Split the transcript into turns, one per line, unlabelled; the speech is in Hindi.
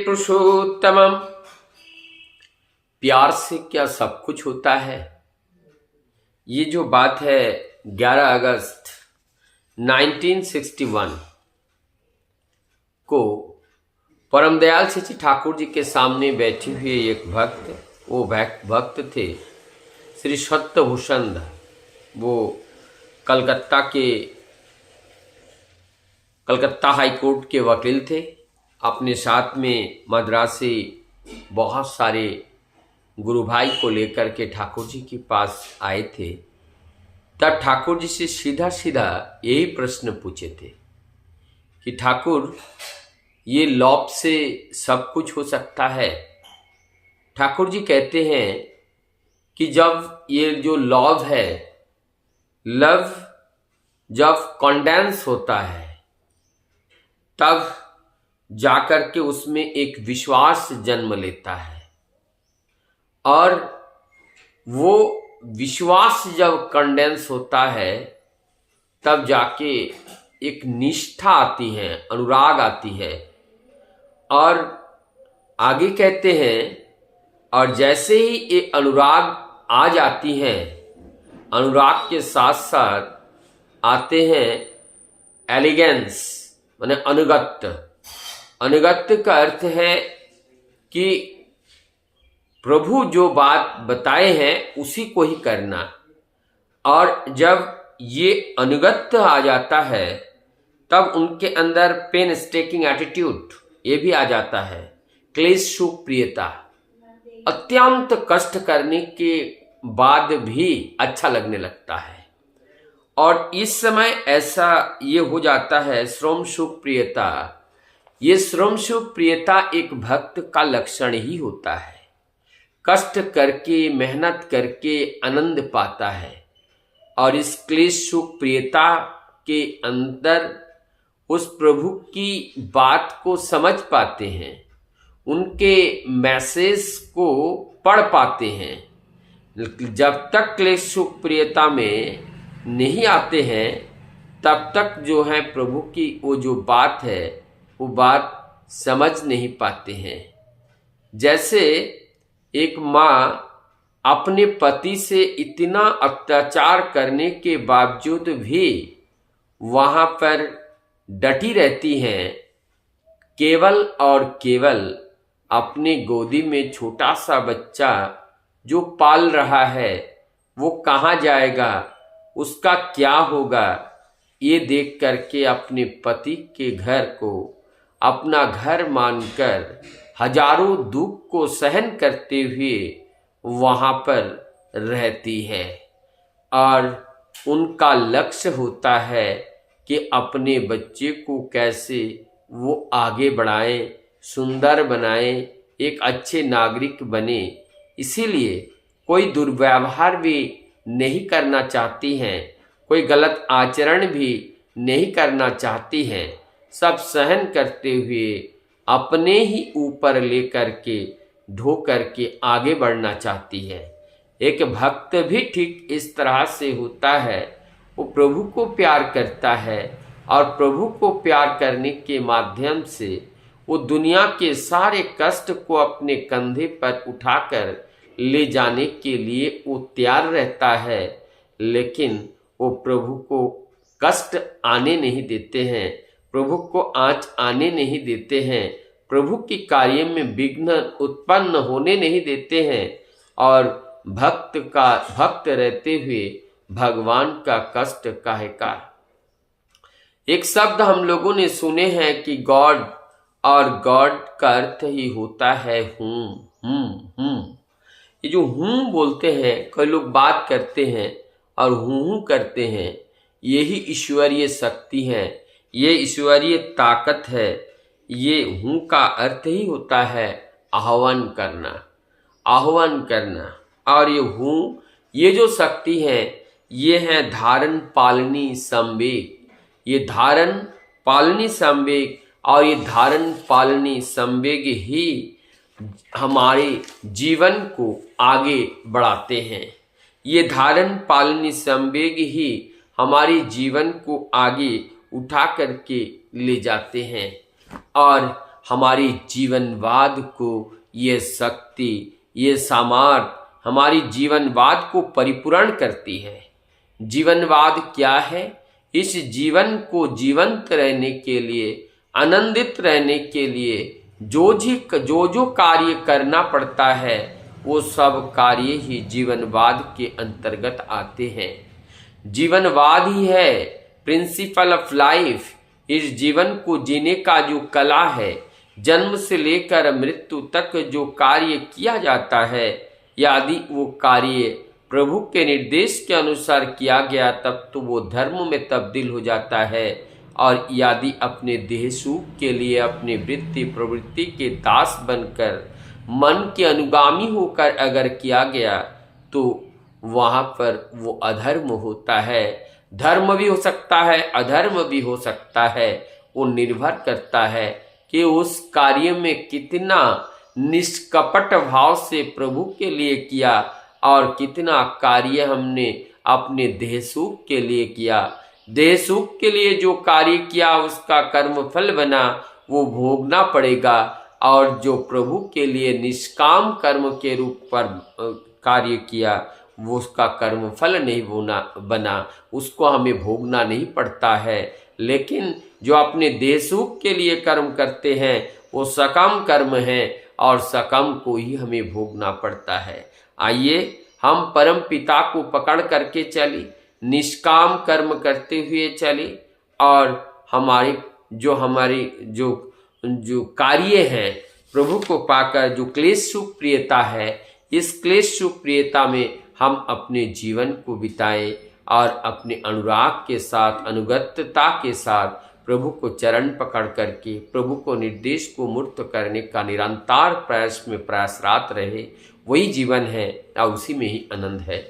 पुरुषोत्तमम। प्यार से क्या सब कुछ होता है? ये जो बात है 11 अगस्त 1961 को परम दयाल सच्ची ठाकुर जी के सामने बैठे हुए एक भक्त, वो भक्त थे श्री सत्यभूषण। वो कलकत्ता हाई कोर्ट के वकील थे। अपने साथ में मद्रासी बहुत सारे गुरु भाई को लेकर के ठाकुर जी के पास आए थे। तब ठाकुर जी से सीधा सीधा यही प्रश्न पूछे थे कि ठाकुर, ये लॉब से सब कुछ हो सकता है? ठाकुर जी कहते हैं कि जब ये जो लव है, लव जब कंडेंस होता है तब जाकर के उसमें एक विश्वास जन्म लेता है, और वो विश्वास जब कंडेंस होता है तब जाके एक निष्ठा आती है, अनुराग आती है। और आगे कहते हैं, और जैसे ही ये अनुराग आ जाती है, अनुराग के साथ साथ आते हैं एलिगेंस, माने अनुगत्य। अनुगत्य का अर्थ है कि प्रभु जो बात बताए हैं उसी को ही करना। और जब ये अनुगत्य आ जाता है तब उनके अंदर पेन स्टेकिंग एटीट्यूड ये भी आ जाता है। क्लेश सुख प्रियता, अत्यंत कष्ट करने के बाद भी अच्छा लगने लगता है। और इस समय ऐसा ये हो जाता है श्रम सुख प्रियता। ये श्रम सुख प्रियता एक भक्त का लक्षण ही होता है। कष्ट करके मेहनत करके आनंद पाता है, और इस क्लेश सुख प्रियता के अंदर उस प्रभु की बात को समझ पाते हैं, उनके मैसेज को पढ़ पाते हैं। जब तक क्लेश सुख प्रियता में नहीं आते हैं तब तक जो है प्रभु की वो जो बात है वो बात समझ नहीं पाते हैं। जैसे एक माँ अपने पति से इतना अत्याचार करने के बावजूद भी वहाँ पर डटी रहती हैं, केवल और केवल अपने गोदी में छोटा सा बच्चा जो पाल रहा है वो कहाँ जाएगा, उसका क्या होगा, ये देख करके अपने पति के घर को अपना घर मानकर हजारों दुख को सहन करते हुए वहाँ पर रहती है। और उनका लक्ष्य होता है कि अपने बच्चे को कैसे वो आगे बढ़ाएं, सुंदर बनाएं, एक अच्छे नागरिक बने। इसीलिए कोई दुर्व्यवहार भी नहीं करना चाहती हैं, कोई गलत आचरण भी नहीं करना चाहती हैं। सब सहन करते हुए अपने ही ऊपर लेकर के ढो करके आगे बढ़ना चाहती है। एक भक्त भी ठीक इस तरह से होता है। वो प्रभु को प्यार करता है, और प्रभु को प्यार करने के माध्यम से वो दुनिया के सारे कष्ट को अपने कंधे पर उठाकर ले जाने के लिए वो तैयार रहता है। लेकिन वो प्रभु को कष्ट आने नहीं देते हैं, प्रभु को आँच आने नहीं देते हैं, प्रभु के कार्य में विघ्न उत्पन्न होने नहीं देते हैं। और भक्त रहते हुए भगवान का कष्ट काहे का। एक शब्द हम लोगों ने सुने हैं कि गॉड, और गॉड का अर्थ ही होता है हूँ। ये जो हूँ बोलते हैं, कई लोग बात करते हैं और हूँ करते हैं, यही ईश्वरीय शक्ति है, ये ईश्वरीय ताकत है। ये हूँ का अर्थ ही होता है आह्वान करना, आह्वान करना। और ये हूँ, ये जो शक्ति है, ये है धारण पालनी संवेग। ये धारण पालनी संवेग, और ये धारण पालनी संवेग ही हमारे जीवन को आगे बढ़ाते हैं। ये धारण पालनी संवेग ही हमारे जीवन को आगे उठा करके ले जाते हैं। और हमारी जीवनवाद को ये शक्ति, ये सामर्थ हमारी जीवनवाद को परिपूर्ण करती है। जीवनवाद क्या है? इस जीवन को जीवंत रहने के लिए, आनंदित रहने के लिए जो कार्य करना पड़ता है वो सब कार्य ही जीवनवाद के अंतर्गत आते हैं। जीवनवाद ही है प्रिंसिपल ऑफ लाइफ। इस जीवन को जीने का जो कला है, जन्म से लेकर मृत्यु तक जो कार्य किया जाता है, यदि वो कार्य प्रभु के निर्देश के अनुसार किया गया तब तो वो धर्म में तब्दील हो जाता है। और यदि अपने देह सुख के लिए अपने वृत्ति प्रवृत्ति के दास बनकर मन के अनुगामी होकर अगर किया गया तो वहाँ पर वो अधर्म होता है। धर्म भी हो सकता है, अधर्म भी हो सकता है। वो निर्भर करता है कि उस कार्य में कितना निष्कपट भाव से प्रभु के लिए किया और कितना कार्य हमने अपने देह सुख के लिए किया। देह सुख के लिए जो कार्य किया उसका कर्म फल बना, वो भोगना पड़ेगा। और जो प्रभु के लिए निष्काम कर्म के रूप पर कार्य किया वो उसका कर्म फल नहीं बना, उसको हमें भोगना नहीं पड़ता है। लेकिन जो अपने देह सुख के लिए कर्म करते हैं वो सकम कर्म है और सकम को ही हमें भोगना पड़ता है। आइए हम परम पिता को पकड़ करके चले, निष्काम कर्म करते हुए चले और हमारे जो कार्य है प्रभु को पाकर जो क्लेश सुख प्रियता है, इस क्लेश सुख प्रियता में हम अपने जीवन को बिताएं और अपने अनुराग के साथ, अनुगत्यता के साथ प्रभु को चरण पकड़ करके प्रभु को निर्देश को मूर्त करने का निरंतर प्रयास में प्रयासरत रहे। वही जीवन है और उसी में ही आनंद है।